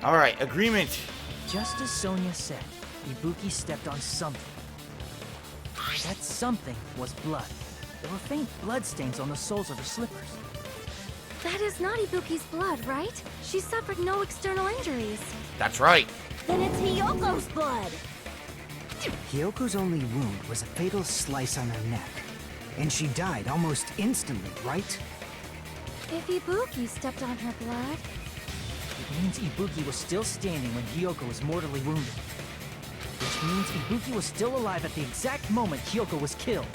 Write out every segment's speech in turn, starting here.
Alright, agreement. Just as Sonia said, Ibuki stepped on something. That something was blood. There were faint blood stains on the soles of her slippers. That is not Ibuki's blood, right? She suffered no external injuries. That's right. Then it's Hiyoko's blood! Hyoko's only wound was a fatal slice on her neck. And she died almost instantly, right? If Ibuki stepped on her blood... It means Ibuki was still standing when Hiyoko was mortally wounded. Which means Ibuki was still alive at the exact moment Hiyoko was killed.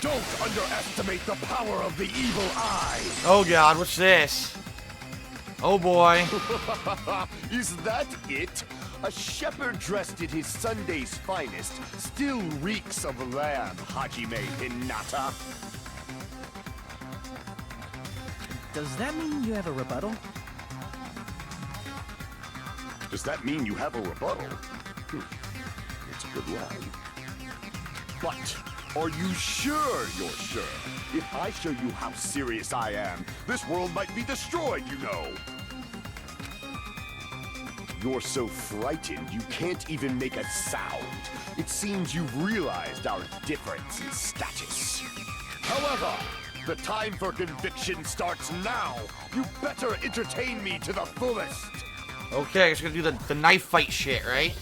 Don't underestimate the power of the evil eye! Oh god, what's this? Oh boy. Is that it? A shepherd dressed in his Sunday's finest still reeks of lamb, Hajime Hinata. Does that mean you have a rebuttal? Does that mean you have a rebuttal? It's a good line. But are you sure you're sure? If I show you how serious I am, this world might be destroyed, you know. You're so frightened you can't even make a sound. It seems you've realized our difference in status. However, the time for conviction starts now. You better entertain me to the fullest. Okay, it's gonna do the knife fight shit, right?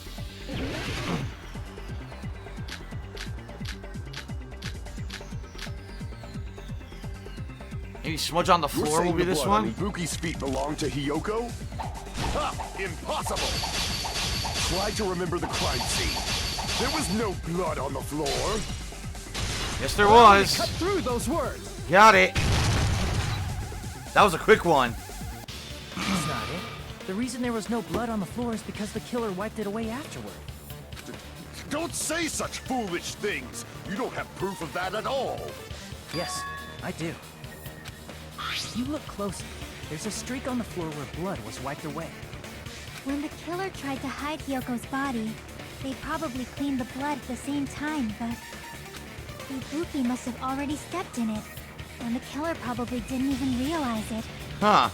Maybe smudge on the floor will be this one? Ibuki's feet belong to Hiyoko? Ha! Impossible! Try to remember the crime scene. There was no blood on the floor. Yes, there was. Cut through those words. Got it. That was a quick one. That's not it. The reason there was no blood on the floor is because the killer wiped it away afterward. Don't say such foolish things. You don't have proof of that at all. Yes, I do. If you look closely, there's a streak on the floor where blood was wiped away. When the killer tried to hide Hyoko's body, they probably cleaned the blood at the same time, but... Ibuki must have already stepped in it, and the killer probably didn't even realize it. Huh.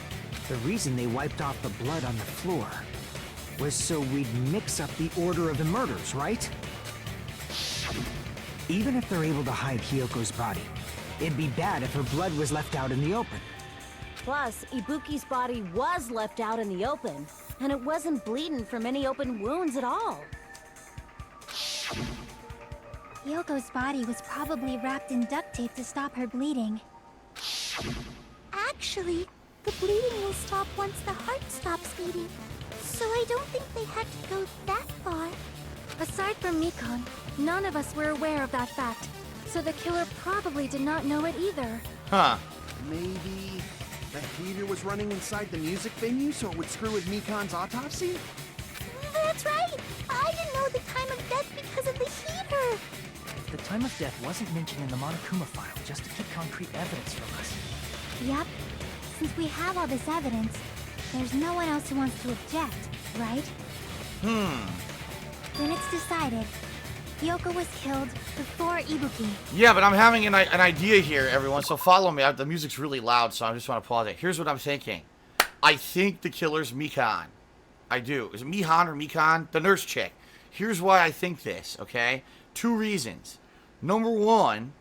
The reason they wiped off the blood on the floor was so we'd mix up the order of the murders, right? Even if they're able to hide Hyoko's body, it'd be bad if her blood was left out in the open. Plus, Ibuki's body was left out in the open, and it wasn't bleeding from any open wounds at all. Hyoko's body was probably wrapped in duct tape to stop her bleeding. Actually, the bleeding will stop once the heart stops beating. So I don't think they had to go that far. Aside from Mikon, none of us were aware of that fact. So the killer probably did not know it either. Huh. Maybe the heater was running inside the music venue so it would screw with Mikon's autopsy? That's right! I didn't know the time of death because of the heater! The time of death wasn't mentioned in the Monokuma file just to keep concrete evidence from us. Yep. Since we have all this evidence, there's no one else who wants to object, right? Then it's decided. Hyoko was killed before Ibuki. Yeah, but I'm having an idea here, everyone, so follow me. The music's really loud, so I just want to pause it. Here's what I'm thinking. I think the killer's Mikon. I do. Is it Mihan or Mikon? The nurse chick. Here's why I think this, okay? 2 reasons. Number 1,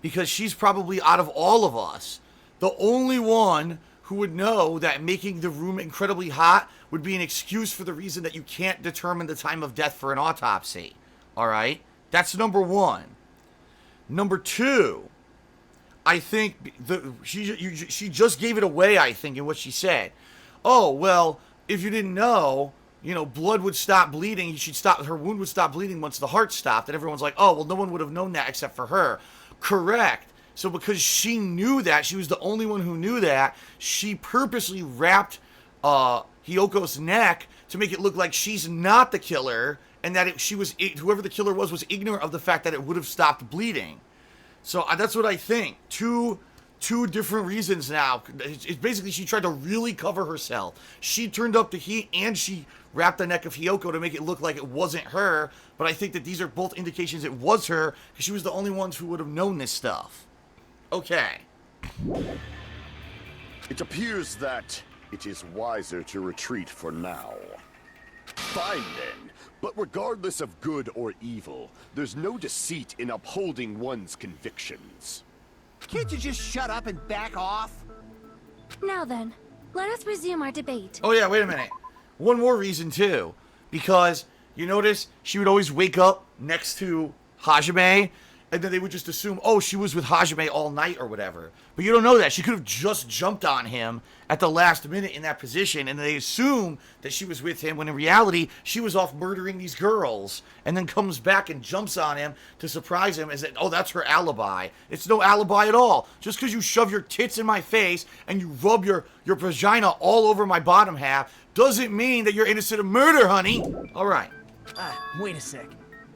because she's probably, out of all of us, the only one who would know that making the room incredibly hot would be an excuse for the reason that you can't determine the time of death for an autopsy. Alright? That's number 1. Number 2, I think she just gave it away, I think, in what she said. Oh, well, if you didn't know, you know, blood would stop bleeding. Her wound would stop bleeding once the heart stopped. And everyone's like, oh, well, no one would have known that except for her. Correct. So because she knew that, she was the only one who knew that, she purposely wrapped Hyoko's neck to make it look like she's not the killer, and that whoever the killer was ignorant of the fact that it would have stopped bleeding. So that's what I think. Two different reasons now. It's basically she tried to really cover herself. She turned up the heat and she wrapped the neck of Hiyoko to make it look like it wasn't her. But I think that these are both indications it was her, because she was the only ones who would have known this stuff. Okay. It appears that It is wiser to retreat for now. Fine then, but regardless of good or evil, there's no deceit in upholding one's convictions. Can't you just shut up and back off? Now then, let us resume our debate. Oh yeah, wait a minute. One more reason too, because you notice she would always wake up next to Hajime, and then they would just assume, oh, she was with Hajime all night or whatever. But you don't know that. She could have just jumped on him at the last minute in that position, and they assume that she was with him, when in reality, she was off murdering these girls, and then comes back and jumps on him to surprise him, as that, oh, that's her alibi. It's no alibi at all. Just because you shove your tits in my face and you rub your vagina all over my bottom half doesn't mean that you're innocent of murder, honey. All right. Wait a sec.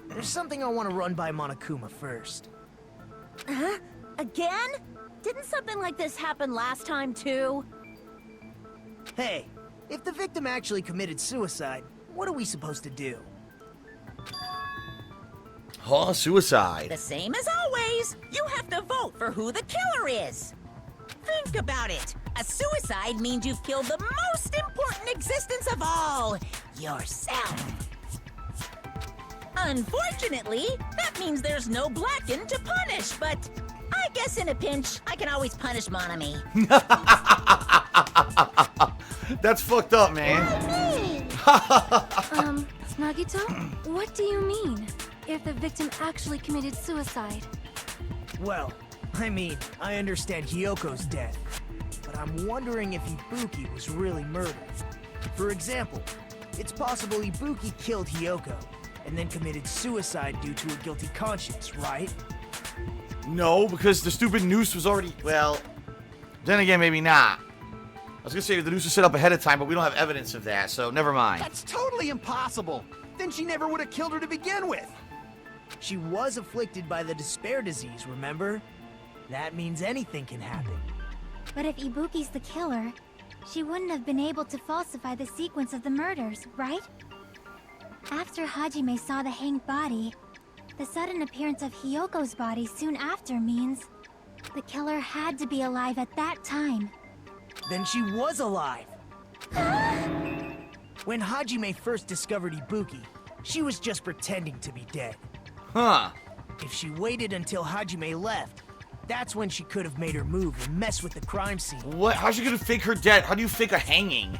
There's something I want to run by Monokuma first. Huh? Again? Didn't something like this happen last time, too? Hey, if the victim actually committed suicide, what are we supposed to do? Oh, suicide. The same as always. You have to vote for who the killer is. Think about it. A suicide means you've killed the most important existence of all, yourself. Unfortunately, that means there's no Blacken to punish, but I guess in a pinch, I can always punish Monami. That's fucked up, man. Nagito, what do you mean? If the victim actually committed suicide? Well, I mean, I understand Hyoko's death, but I'm wondering if Ibuki was really murdered. For example, it's possible Ibuki killed Hyoko, and then committed suicide due to a guilty conscience, right? No, because the stupid noose was already, well, then again, maybe not. I was gonna say the noose was set up ahead of time, but we don't have evidence of that, so never mind. That's totally impossible. Then she never would have killed her to begin with. She was afflicted by the despair disease, remember? That means anything can happen. But if Ibuki's the killer, she wouldn't have been able to falsify the sequence of the murders, right? After Hajime saw the hanged body, the sudden appearance of Hyoko's body soon after means the killer had to be alive at that time. Then she was alive! When Hajime first discovered Ibuki, she was just pretending to be dead. Huh. If she waited until Hajime left, that's when she could have made her move and mess with the crime scene. What? How's she gonna fake her death? How do you fake a hanging?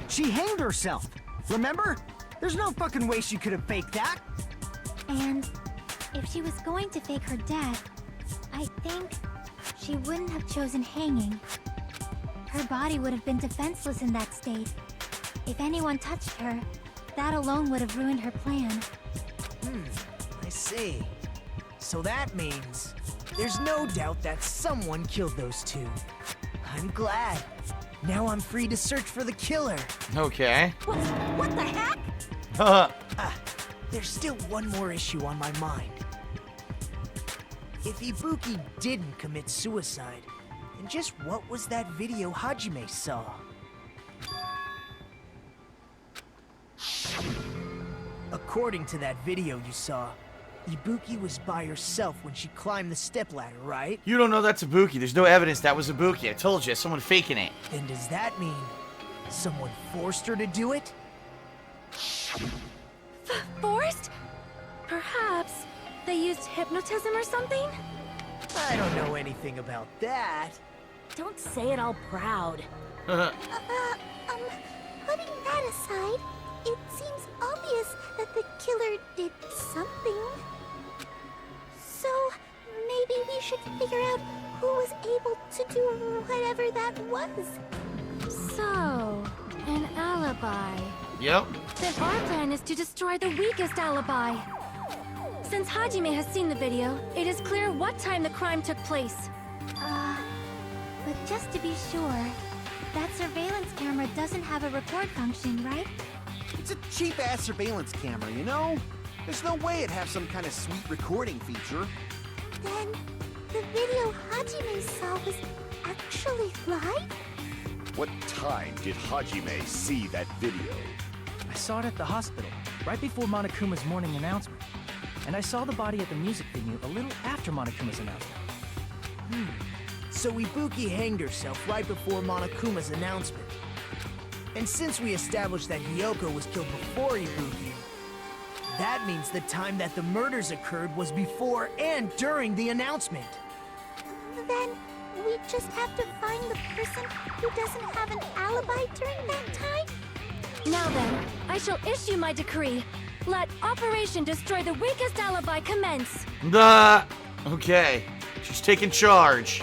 She hanged herself, remember? There's no fucking way she could have faked that. And if she was going to fake her death, I think she wouldn't have chosen hanging. Her body would have been defenseless in that state. If anyone touched her, that alone would have ruined her plan. I see. So that means there's no doubt that someone killed those two. I'm glad. Now I'm free to search for the killer. Okay. What the heck? There's still one more issue on my mind. If Ibuki didn't commit suicide, then just what was that video Hajime saw? According to that video you saw, Ibuki was by herself when she climbed the stepladder, right? You don't know that's Ibuki. There's no evidence that was Ibuki. I told you, someone faking it. Then does that mean someone forced her to do it? Forced? Perhaps they used hypnotism or something? I don't know anything about that. Don't say it all proud. Putting that aside, it seems obvious that the killer did something. So, maybe we should figure out who was able to do whatever that was. So, an alibi. Yep. Then our plan is to destroy the weakest alibi. Since Hajime has seen the video, it is clear what time the crime took place. But just to be sure, that surveillance camera doesn't have a record function, right? It's a cheap-ass surveillance camera, you know? There's no way it'd have some kind of sweet recording feature. Then, the video Hajime saw was actually live? What time did Hajime see that video? I saw it at the hospital, right before Monokuma's morning announcement. And I saw the body at the music venue a little after Monokuma's announcement. So Ibuki hanged herself right before Monokuma's announcement. And since we established that Hiyoko was killed before Ibuki, that means the time that the murders occurred was before and during the announcement. Then we just have to find the person who doesn't have an alibi during that time? Now then, I shall issue my decree. Let Operation Destroy the Weakest Alibi commence. Okay. She's taking charge.